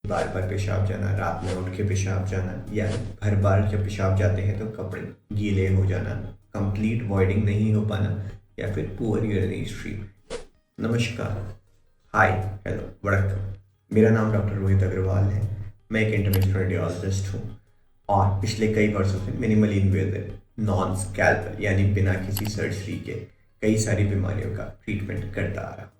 बार बार पेशाब जाना, रात में उठ के पेशाब जाना, या हर बार जब पेशाब जाते हैं तो कपड़े गीले हो जाना, कंप्लीट वॉइडिंग नहीं हो पाना, या फिर पुअर यूरिनरी हिस्ट्री। नमस्कार, हाय, हेलो, वड़क्कम। मेरा नाम डॉक्टर रोहित अग्रवाल है। मैं एक इंटरवेंशनल रेडियोलॉजिस्ट हूँ और पिछले कई वर्षों से मिनिमली इन्वेजिव नॉन स्कैल्पल यानी बिना किसी सर्जरी के कई सारी बीमारियों का ट्रीटमेंट करता आ रहा हूँ।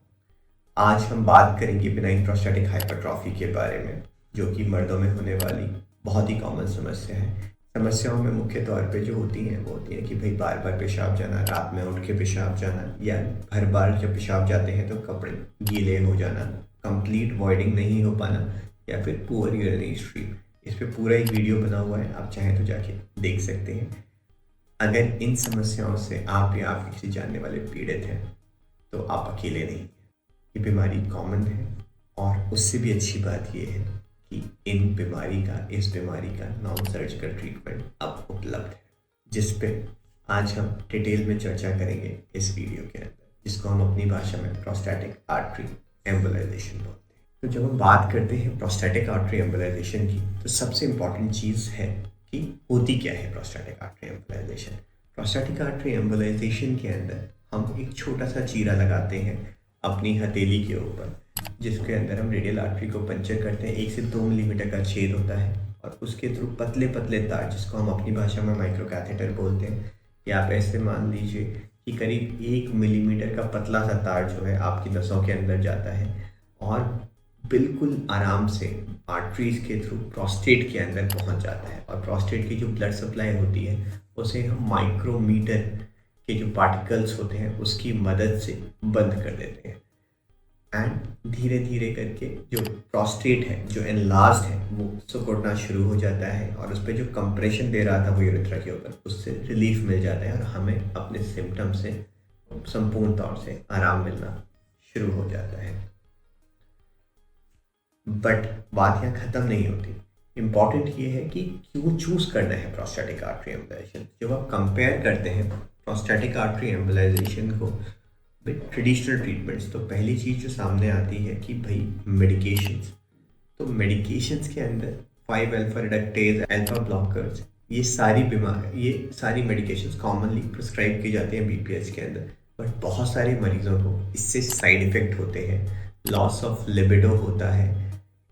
आज हम बात करेंगे बिनाइन प्रोस्टेटिक हाइपरट्रॉफी के बारे में, जो कि मर्दों में होने वाली बहुत ही कॉमन समस्या है। समस्याओं में मुख्य तौर पे जो होती हैं वो होती है कि भाई बार बार पेशाब जाना, रात में उठ के पेशाब जाना, या हर बार जब पेशाब जाते हैं तो कपड़े गीले हो जाना, कंप्लीट वॉइडिंग नहीं हो पाना, या फिर पुअर यूरिनरी हिस्ट्री। इस पर पूरा एक वीडियो बना हुआ है, आप चाहें तो जाके देख सकते हैं। अगर इन समस्याओं से आप या आपके किसी जानने वाले पीड़ित हैं तो आप अकेले नहीं। ये बीमारी कॉमन है और उससे भी अच्छी बात ये है कि इस बीमारी का नॉन सर्जिकल ट्रीटमेंट अब उपलब्ध है, जिस पे आज हम डिटेल में चर्चा करेंगे इस वीडियो के अंदर, जिसको हम अपनी भाषा में प्रोस्टैटिक आर्टरी एम्बोलाइजेशन बोलते हैं। तो जब हम बात करते हैं प्रोस्टैटिक आर्टरी एम्बोलाइजेशन की, तो सबसे इम्पॉर्टेंट चीज़ है कि होती क्या है prostatic artery embolisation. Prostatic artery embolisation के अंदर हम एक छोटा सा चीरा लगाते हैं अपनी हथेली के ऊपर, जिसके अंदर हम रेडियल आर्टरी को पंचर करते हैं। 1 से 2 मिलीमीटर का छेद होता है और उसके थ्रू पतले पतले तार, जिसको हम अपनी भाषा में माइक्रो कैथेटर बोलते हैं, या आप ऐसे मान लीजिए कि करीब 1 मिलीमीटर का पतला सा तार जो है आपकी नसों के अंदर जाता है और बिल्कुल आराम से आर्टरीज के थ्रू प्रोस्टेट के अंदर पहुंच जाता है। और प्रोस्टेट की जो ब्लड सप्लाई होती है उसे हम माइक्रोमीटर के जो पार्टिकल्स होते हैं उसकी मदद से बंद कर देते हैं। एंड धीरे धीरे करके जो प्रोस्टेट है, जो एनलार्ज्ड है, वो सिकुड़ना शुरू हो जाता है और उस पर जो कंप्रेशन दे रहा था वो यूरेथ्रा के ऊपर, उससे रिलीफ मिल जाता है और हमें अपने सिम्टम से संपूर्ण तौर से आराम मिलना शुरू हो जाता है। बट बात यहाँ ख़त्म नहीं होती। इम्पॉर्टेंट ये है कि क्यों चूज करना है प्रोस्टैटिक आर्टरी एम्बोलाइजेशन। जब आप कंपेयर करते हैं प्रोस्टैटिक आर्टरी एम्बोलाइजेशन को विद ट्रेडिशनल ट्रीटमेंट्स, तो पहली चीज़ जो सामने आती है कि भाई मेडिकेशंस। तो मेडिकेशंस के अंदर 5 अल्फा रिडक्टेज, अल्फा ब्लॉकर्स, ये सारी मेडिकेशंस कॉमनली प्रिस्क्राइब की जाती हैं बीपीएस के अंदर। बट बहुत सारे मरीजों को इससे साइड इफ़ेक्ट होते हैं, लॉस ऑफ लिबिडो होता है,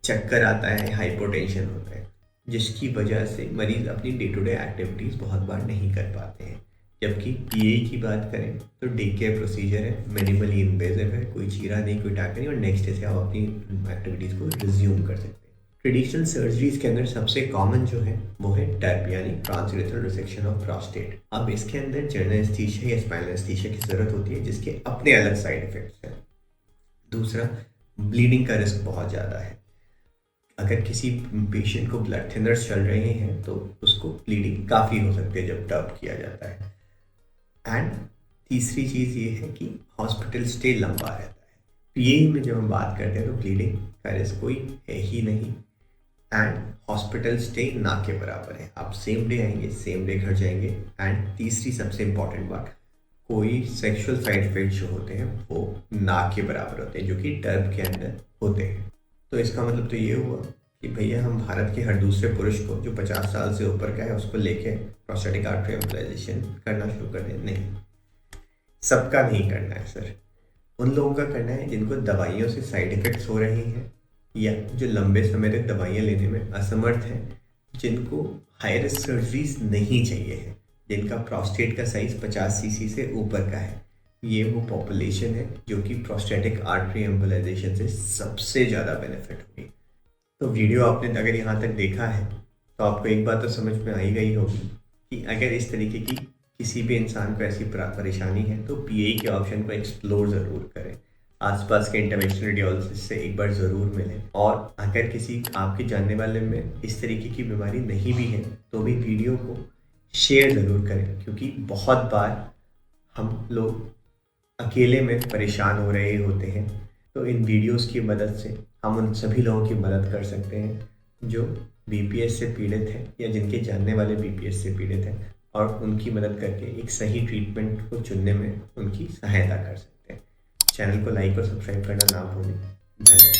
चक्कर आता है, हाइपोटेंशन होता है, जिसकी वजह से मरीज अपनी डे टू डे एक्टिविटीज़ बहुत बार नहीं कर पाते हैं। जबकि पीए की बात करें तो डे केयर प्रोसीजर है, मिनिमली इन्वेजिव है, कोई चीरा नहीं, कोई टाँका नहीं, और नेक्स्ट डे से आप अपनी एक्टिविटीज़ को रिज्यूम कर सकते हैं। ट्रेडिशनल सर्जरीज के अंदर सबसे कॉमन जो है वो है टर्प यानी ट्रांसयूरेथ्रल रिसेक्शन ऑफ प्रोस्टेट। अब इसके अंदर जनरल एनेस्थीसिया या स्पाइनल एनेस्थीसिया की ज़रूरत होती है, जिसके अपने अलग साइड इफ़ेक्ट्स हैं। दूसरा, ब्लीडिंग का रिस्क बहुत ज़्यादा है। अगर किसी पेशेंट को ब्लड थिनर्स चल रहे हैं तो उसको ब्लीडिंग काफ़ी हो सकती है जब टर्प किया जाता है। एंड तीसरी चीज़ ये है कि हॉस्पिटल स्टे लंबा रहता है। पीए में जब हम बात करते हैं तो ब्लीडिंग का रिस्क कोई है ही नहीं, एंड हॉस्पिटल स्टे ना के बराबर है। आप सेम डे आएंगे, सेम डे घर जाएंगे। एंड तीसरी सबसे इम्पॉर्टेंट बात, कोई सेक्सुअल साइड इफेक्ट जो होते हैं वो ना के बराबर होते हैं, जो कि टर्प के अंदर होते हैं। तो इसका मतलब तो ये हुआ कि भैया हम भारत के हर दूसरे पुरुष को जो 50 साल से ऊपर का है उसको लेके प्रोस्टैटिक आर्टरी एम्बोलाइजेशन करना शुरू कर दें। नहीं, सबका नहीं करना है सर। उन लोगों का करना है जिनको दवाइयों से साइड इफ़ेक्ट्स हो रहे हैं, या जो लंबे समय तक दवाइयाँ लेने में असमर्थ हैं, जिनको हाई रिस्क सर्जरीज नहीं चाहिए है, जिनका प्रोस्टेट का साइज़ 50 सीसी से ऊपर का है। ये वो पॉपुलेशन है जो कि प्रोस्टैटिक आर्टरी एम्बोलाइजेशन से सबसे ज़्यादा बेनिफिट होगी। तो वीडियो आपने अगर यहाँ तक देखा है तो आपको एक बात तो समझ में आई गई होगी कि अगर इस तरीके की किसी भी इंसान को ऐसी परेशानी है तो पीए के ऑप्शन को एक्सप्लोर ज़रूर करें। आसपास के इंटरवेंशनल रेडियोलॉजिस्ट से एक बार ज़रूर मिलें। और अगर किसी आपके जानने वाले में इस तरीके की बीमारी नहीं भी है तो भी वीडियो को शेयर ज़रूर करें, क्योंकि बहुत बार हम लोग अकेले में परेशान हो रहे होते हैं। तो इन वीडियोस की मदद से हम उन सभी लोगों की मदद कर सकते हैं जो बीपीएस से पीड़ित हैं या जिनके जानने वाले बीपीएस से पीड़ित हैं, और उनकी मदद करके एक सही ट्रीटमेंट को चुनने में उनकी सहायता कर सकते हैं। चैनल को लाइक और सब्सक्राइब करना ना भूलें। धन्यवाद।